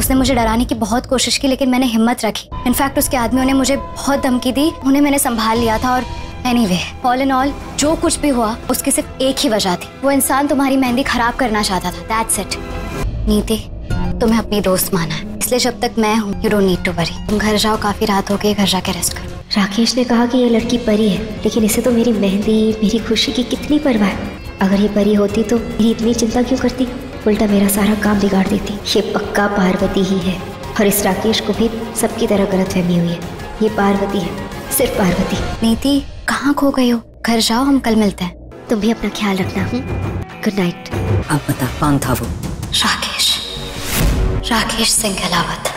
उसने मुझे डराने की बहुत कोशिश की, लेकिन मैंने हिम्मत रखी। इनफैक्ट उसके आदमियों ने मुझे बहुत धमकी दी, उन्हें मैंने संभाल लिया था। और एनीवे, ऑल इन ऑल जो कुछ भी हुआ उसकी सिर्फ एक ही वजह थी, वो इंसान तुम्हारी मेहंदी खराब करना चाहता था। That's it. नीति, तुम्हें अपनी दोस्त माना है, इसलिए जब तक मैं हूँ you don't need to worry. तुम घर जाओ, काफी रात हो गई, घर जाके रेस्ट करो। राकेश ने कहा कि ये लड़की परी है, लेकिन इसे तो मेरी मेहंदी, मेरी खुशी की कितनी परवाह है। अगर ये परी होती तो मेरी इतनी चिंता क्यों करती, उल्टा मेरा सारा काम बिगाड़ देती। ये पक्का पार्वती ही है, और इस राकेश को भी सबकी तरह गलतफहमी हुई है। ये पार्वती है, सिर्फ पार्वती। नीति, कहाँ खो गई हो? घर जाओ, हम कल मिलते हैं। तुम भी अपना ख्याल रखना। Good night. अब बता, कौन था वो? राकेश सिंह अहलावत।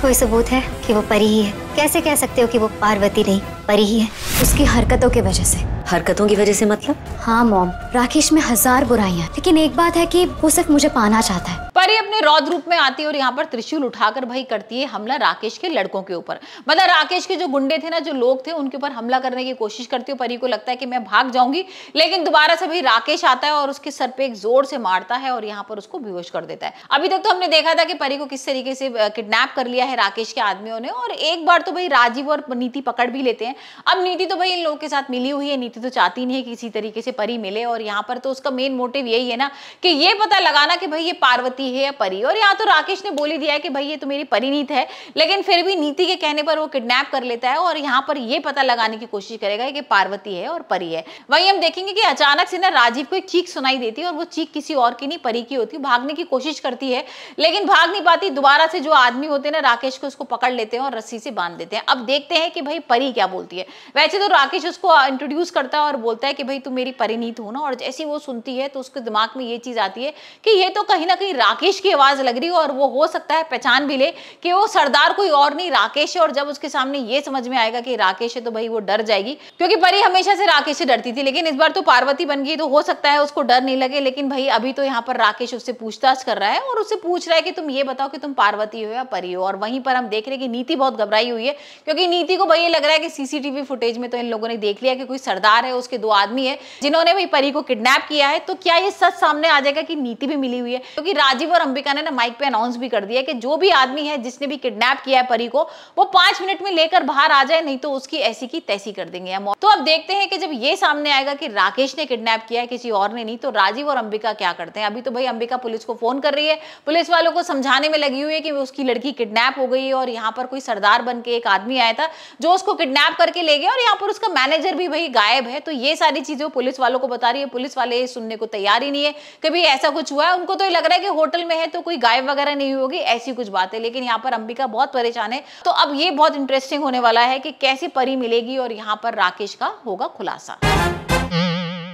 कोई सबूत है कि वो परी ही है? कैसे कह सकते हो कि वो पार्वती नहीं, परी ही है? उसकी हरकतों की वजह से। हरकतों की वजह से मतलब? हाँ मॉम, राकेश में 1000 बुराइयां, लेकिन एक बात है कि वो सिर्फ मुझे पाना चाहता है। परी अपने रौद्र रूप में आती है और यहाँ पर त्रिशूल उठाकर भाई करती है हमला राकेश के लड़कों के ऊपर। मतलब राकेश के जो गुंडे थे ना, जो लोग थे, उनके ऊपर हमला करने की कोशिश करती है। परी को लगता है कि मैं भाग जाऊंगी, लेकिन दोबारा से भाई राकेश आता है और उसके सर पे एक जोर से मारता है और यहाँ पर उसको बेहोश कर देता है। अभी तक तो हमने देखा था कि परी को किस तरीके से किडनैप कर लिया है राकेश के आदमियों ने, और एक बार तो भाई राजीव और नीति पकड़ भी लेते हैं। अब नीति तो भाई इन लोगों के साथ मिली हुई है, नीति तो चाहती नहीं है किसी तरीके से परी मिले, और यहाँ पर तो उसका मेन मोटिव यही है ना कि ये पता लगाना कि भाई ये पार्वती है या परी। और यहाँ तो राकेश ने बोल ही दिया है कि भाई ये तो मेरी परिणीत है, लेकिन फिर भी नीति के कहने पर वो किडनैप कर लेता है और यहाँ पर ये पता लगाने की कोशिश करेगा कि पार्वती है और परी है। वहीं हम देखेंगे कि अचानक से ना राजीव को एक चीख सुनाई देती है, और वो चीख किसी और की नहीं, परी की होती है। भागने की कोशिश करती है लेकिन भाग नहीं पाती। दोबारा से जो आदमी होते हैं ना राकेश को, उसको पकड़ लेते हैं और रस्सी से बांध देते हैं। अब देखते हैं कि भाई परी क्या बोलती है। वैसे तो राकेश उसको इंट्रोड्यूस करता है और बोलता है कि भाई तुम मेरी परिणीत हो ना, और जैसी वो सुनती है तो उसके दिमाग में ये चीज आती है कि ये तो कहीं ना कहीं राकेश की आवाज लग रही है, और वो हो सकता है पहचान भी ले कि वो सरदार कोई और नहीं राकेश है। और जब उसके सामने ये समझ में आएगा कि राकेश है तो भाई वो डर जाएगी, क्योंकि परी हमेशा से राकेश से डरती थी, लेकिन इस बार तो पार्वती बन गई तो हो सकता है उसको डर नहीं लगे। लेकिन भाई अभी तो यहाँ पर राकेश उससे पूछताछ कर रहा है और उससे पूछ रहा है कि तुम ये बताओ कि तुम पार्वती हो या परी हो। और वहीं पर हम देख रहे हैं कि नीति बहुत घबराई हुई है, क्योंकि नीति को भाई ये लग रहा है कि सीसीटीवी फुटेज में तो इन लोगों ने देख लिया कि कोई सरदार है, उसके 2 आदमी है जिन्होंने भाई परी को किडनैप किया है। तो क्या ये सच सामने आ जाएगा कि नीति भी मिली हुई है? क्योंकि राजीव और अंबिका ने ना माइक पे अनाउंस भी कर दिया कि जो भी आदमी है जिसने भी किडनैप किया है परी को, वो 5 मिनट में लेकर बाहर आ जाए, नहीं तो उसकी ऐसी की तैसी कर देंगे हम। तो अब देखते हैं कि जब ये सामने आएगा कि राकेश ने किडनैप किया है, किसी और ने नहीं, तो राजीव और अंबिका क्या करते हैं। अभी तो भाई अंबिका पुलिस को फोन कर रही है, पुलिस वालों को समझाने में लगी हुई है कि उसकी लड़की किडनैप हो गई है और यहाँ पर कोई सरदार बन के एक आदमी आया था जो उसको किडनैप करके ले गया, और यहाँ पर उसका मैनेजर भी भाई गायब है। तो ये सारी चीजें पुलिस वालों को बता रही है। पुलिस वाले सुनने को तैयार ही नहीं है कि भाई ऐसा कुछ हुआ है। उनको तो ये लग रहा है कि होटल में है तो कोई गायब वगैरह नहीं होगी, ऐसी कुछ बात है। लेकिन यहाँ पर अंबिका बहुत परेशान है। तो अब ये बहुत इंटरेस्टिंग होने वाला है कि कैसे परी मिलेगी और यहाँ पर राकेश का होगा खुलासा।